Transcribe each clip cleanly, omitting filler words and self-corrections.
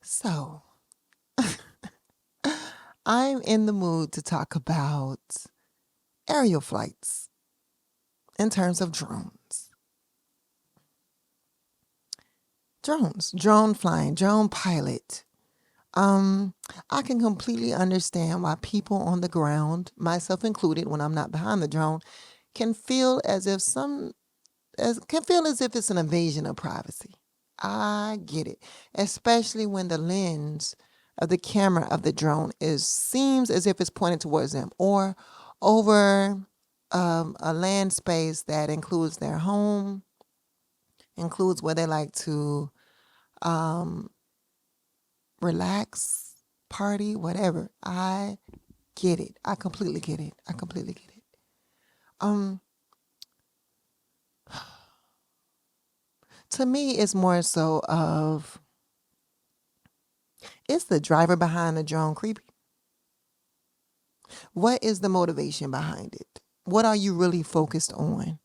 So, I'm in the mood to talk about aerial flights in terms of drones. Drone flying, drone pilot. Um, I can completely understand why people on the ground, myself included, when I'm not behind the drone, can feel as if it's an invasion of privacy. I get it, especially when the lens of the camera of the drone seems as if it's pointed towards them or over a land space that includes their home, includes where they like to um, relax, party, whatever. I get it. I completely get it. I completely get it. Um, to me, it's more so of, is the driver behind the drone creepy? What is the motivation behind it? What are you really focused on?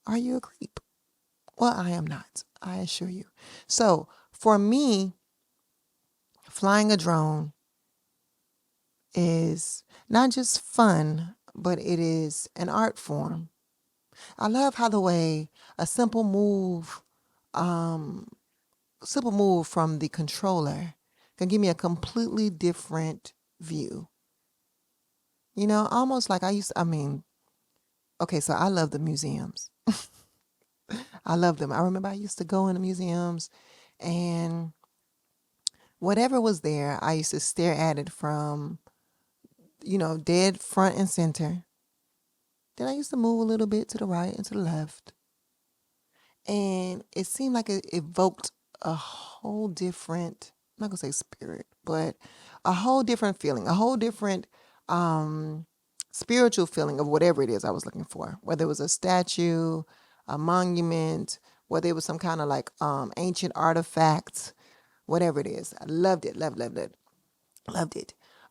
Are you a creep? Well, I am not, I assure you. So for me, flying a drone is not just fun, but it is an art form. I love how the way a um, simple move from the controller can give me a completely different view. You know, almost like okay, so I love the museums. I love them. I remember I used to go in the museums and whatever was there, I used to stare at it from, dead front and center. Then I used to move a little bit to the right and to the left. And it seemed like it evoked a whole different, I'm not going to say spirit, but a whole different feeling, a whole different spiritual feeling of whatever it is I was looking for, whether it was a statue, a monument, whether it was some kind of like ancient artifact, whatever it is. I loved it, loved it.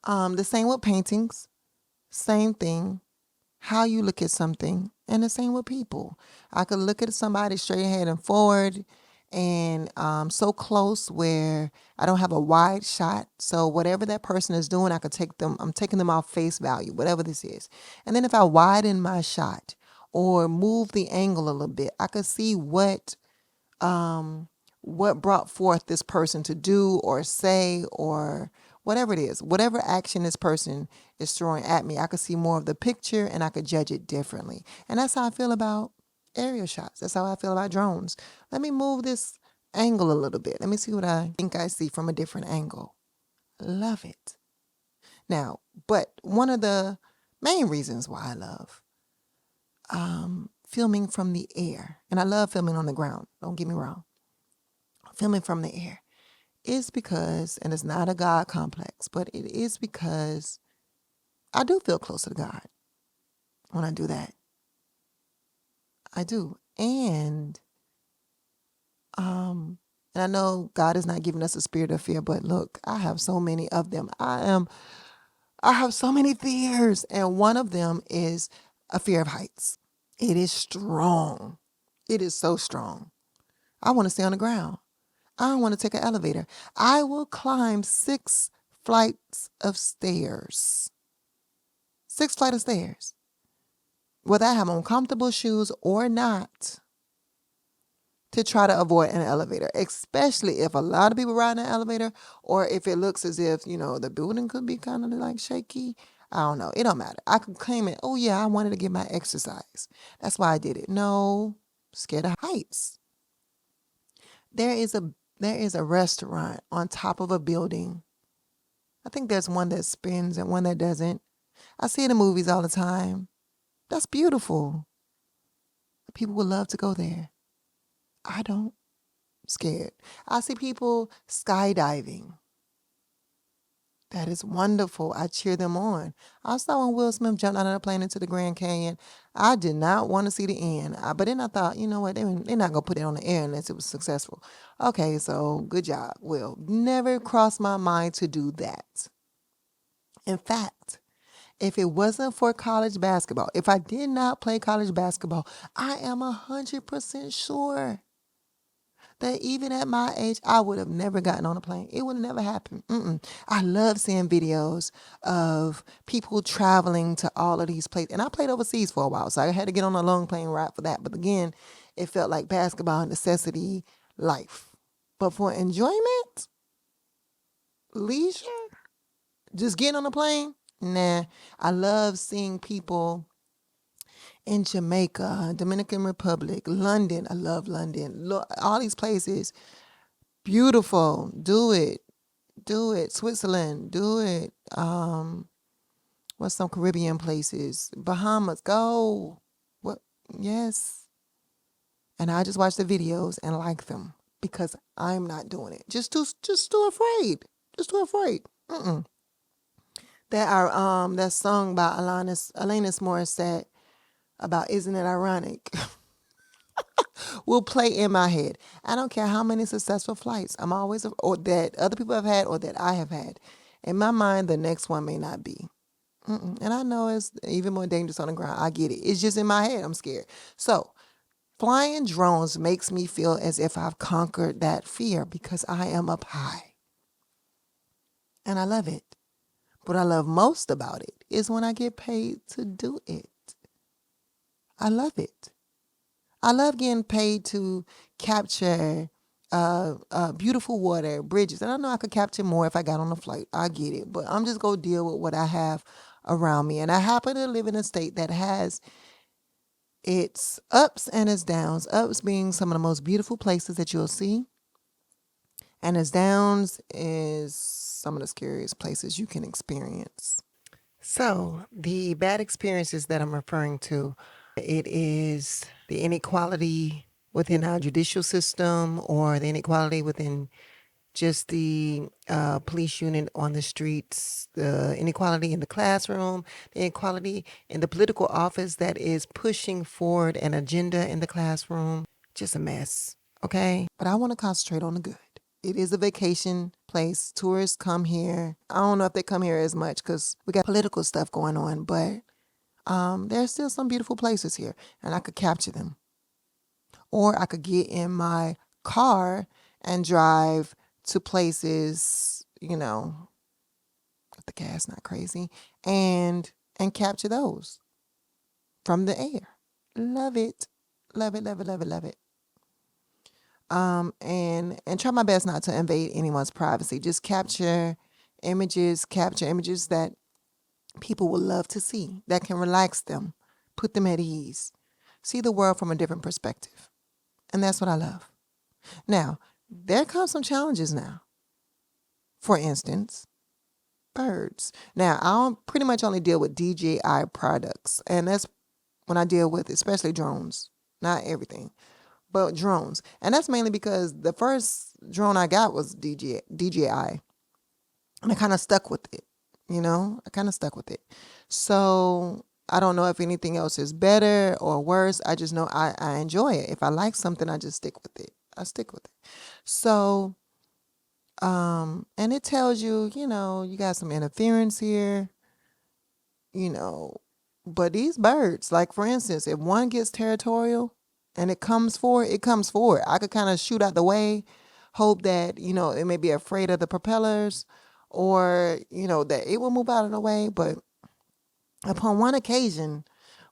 The same with paintings, same thing. How you look at something, and the same with people. I could look at somebody straight ahead and forward, and so close where I don't have a wide shot. So whatever that person is doing, I could take them. I'm taking them off face value, whatever this is. And then if I widen my shot or move the angle a little bit, I could see what brought forth this person to do or say or whatever it is, whatever action this person is throwing at me, I could see more of the picture and I could judge it differently. And that's how I feel about aerial shots. That's how I feel about drones. Let me move this angle a little bit. Let me see what I think I see from a different angle. Love it. Now, but one of the main reasons why I love filming from the air, and I love filming on the ground, don't get me wrong, filming from the air is because, and it's not a God complex, but it is because I do feel closer to God when I do that. I do. And I know God is not giving us a spirit of fear, but look, I have so many of them. I have so many fears, and one of them is a fear of heights. It is strong. It is so strong. I want to stay on the ground. I don't want to take an elevator. I will climb 6 flights of stairs. 6 flights of stairs. Whether I have on comfortable shoes or not, to try to avoid an elevator, especially if a lot of people ride in an elevator or if it looks as if, the building could be kind of like shaky. I don't know. It don't matter. I could claim it. Oh, yeah, I wanted to get my exercise. That's why I did it. No, scared of heights. There is a restaurant on top of a building. I think there's one that spins and one that doesn't. I see it in movies all the time. That's beautiful. People would love to go there. I don't. Scared. I see people skydiving. That is wonderful. I cheer them on. I saw when Will Smith jumped out of the plane into the Grand Canyon. I did not want to see the end. But then I thought, you know what? They're not going to put it on the air unless it was successful. Okay, so good job, Will. Never crossed my mind to do that. In fact, if it wasn't for college basketball, if I did not play college basketball, I am 100% sure that even at my age, I would have never gotten on a plane. It would have never happened. I love seeing videos of people traveling to all of these places. And I played overseas for a while, so I had to get on a long plane ride for that. But again, it felt like basketball necessity life. But for enjoyment, leisure, just getting on a plane, nah. I love seeing people in Jamaica, Dominican Republic, London. I love London. Look, all these places, beautiful. Do it. Do it. Switzerland, do it. What's some Caribbean places? Bahamas, go. What? Yes. And I just watch the videos and like them because I'm not doing it. Just too afraid. Just too afraid. That song by Alanis Morissette about "Isn't It Ironic" will play in my head. I don't care how many successful flights I'm always or that other people have had or that I have had. In my mind, the next one may not be. And I know it's even more dangerous on the ground. I get it. It's just in my head. I'm scared. So flying drones makes me feel as if I've conquered that fear because I am up high. And I love it. What I love most about it is when I get paid to do it. I love it. I love getting paid to capture beautiful water, bridges. And I know I could capture more if I got on a flight. I get it. But I'm just going to deal with what I have around me. And I happen to live in a state that has its ups and its downs. Ups being some of the most beautiful places that you'll see. And its downs is some of the scariest places you can experience. So the bad experiences that I'm referring to, it is the inequality within our judicial system or the inequality within just the police unit on the streets, the inequality in the classroom, the inequality in the political office that is pushing forward an agenda in the classroom. Just a mess, okay? But I want to concentrate on the good. It is a vacation place. Tourists come here. I don't know if they come here as much because we got political stuff going on, but there's still some beautiful places here, and I could capture them. Or I could get in my car and drive to places, if the gas not crazy, and capture those from the air. Love it. Love it, love it, love it, love it. And try my best not to invade anyone's privacy. Just capture images that people will love to see, that can relax them, put them at ease, see the world from a different perspective. And that's what I love. Now, there come some challenges now. For instance, birds. Now, I pretty much only deal with DJI products, and that's when I deal with especially drones, not everything. But drones. And that's mainly because the first drone I got was DJI. And I kind of stuck with it. I kind of stuck with it. So I don't know if anything else is better or worse. I just know I enjoy it. If I like something, I just stick with it. I stick with it. So, and it tells you, you got some interference here, but these birds, like for instance, if one gets territorial, and it comes forward, it comes forward. I could kind of shoot out the way, hope that, it may be afraid of the propellers or, that it will move out of the way. But upon one occasion,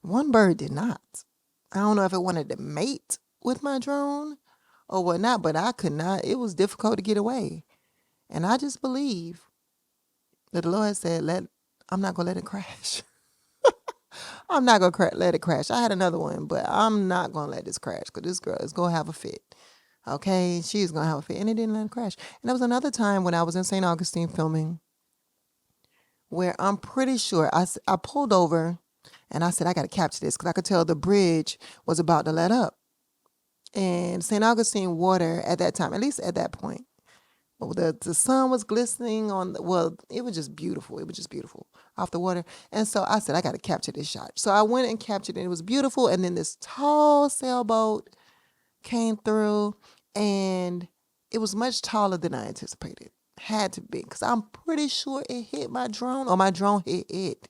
one bird did not. I don't know if it wanted to mate with my drone or whatnot, but I could not. It was difficult to get away. And I just believe that the Lord said, I'm not going to let it crash. I'm not going to let it crash. I had another one, but I'm not going to let this crash because this girl is going to have a fit. Okay? She's going to have a fit. And it didn't let it crash. And there was another time when I was in St. Augustine filming where I'm pretty sure I pulled over and I said, I got to capture this because I could tell the bridge was about to let up. And St. Augustine water at that time, at least at that point, the sun was glistening it was just beautiful. It was just beautiful off the water. And so I said, I got to capture this shot. So I went and captured it. It was beautiful. And then this tall sailboat came through and it was much taller than I anticipated. Had to be, because I'm pretty sure it hit my drone or my drone hit it.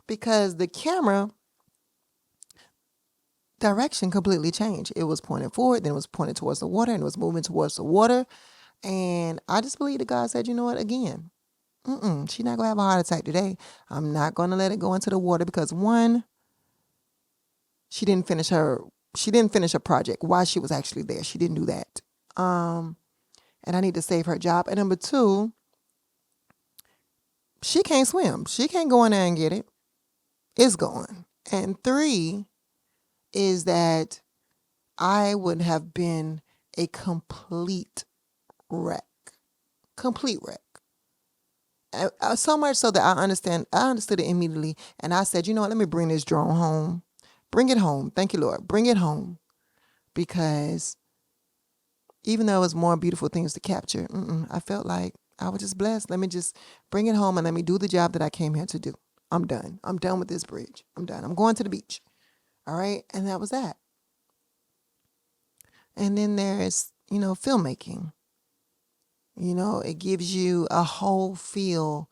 Because the camera direction completely changed. It was pointed forward, then it was pointed towards the water, and it was moving towards the water. And I just believe that God said, you know what, again, she's not going to have a heart attack today. I'm not going to let it go into the water because one, she didn't finish her project while she was actually there. She didn't do that. And I need to save her job. And number two, she can't swim. She can't go in there and get it. It's gone. And three is that I would have been a complete wreck. Complete wreck. So much so that I understood it immediately. And I said, you know what, let me bring this drone home. Bring it home. Thank you, Lord. Bring it home. Because even though it was more beautiful things to capture, I felt like I was just blessed. Let me just bring it home and let me do the job that I came here to do. I'm done. I'm done with this bridge. I'm done. I'm going to the beach. All right. And that was that. And then there's, filmmaking. It gives you a whole feel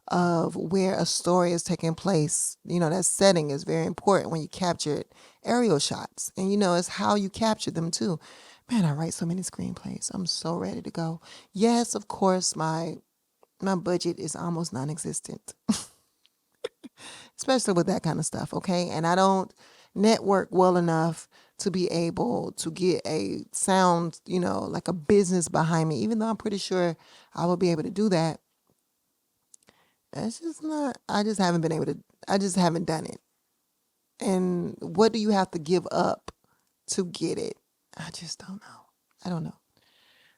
of where a story is taking place. That setting is very important when you capture it. Aerial shots. And, it's how you capture them too. Man, I write so many screenplays. I'm so ready to go. Yes, of course, my budget is almost non-existent. Especially with that kind of stuff, okay? And I don't network well enough to be able to get a sound, like a business behind me, even though I'm pretty sure I will be able to do that. It's just not, I just haven't done it. And what do you have to give up to get it? I just don't know. I don't know.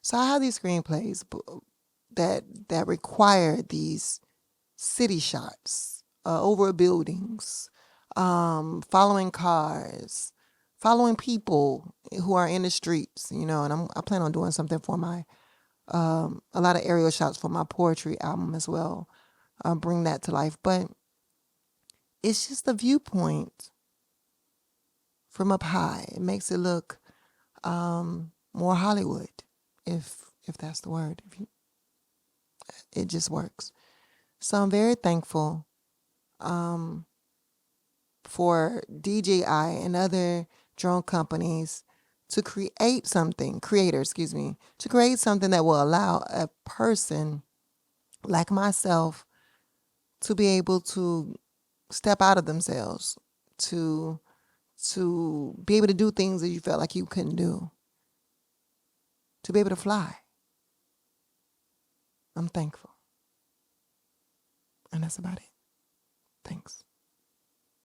So I have these screenplays that require these city shots over buildings, following cars, following people who are in the streets, and I plan on doing something for my, a lot of aerial shots for my poetry album as well. Bring that to life. But it's just the viewpoint from up high. It makes it look more Hollywood, if that's the word. It just works. So I'm very thankful for DJI and other drone companies to create something that will allow a person like myself to be able to step out of themselves, to be able to do things that you felt like you couldn't do, to be able to fly. I'm thankful. And that's about it. Thanks.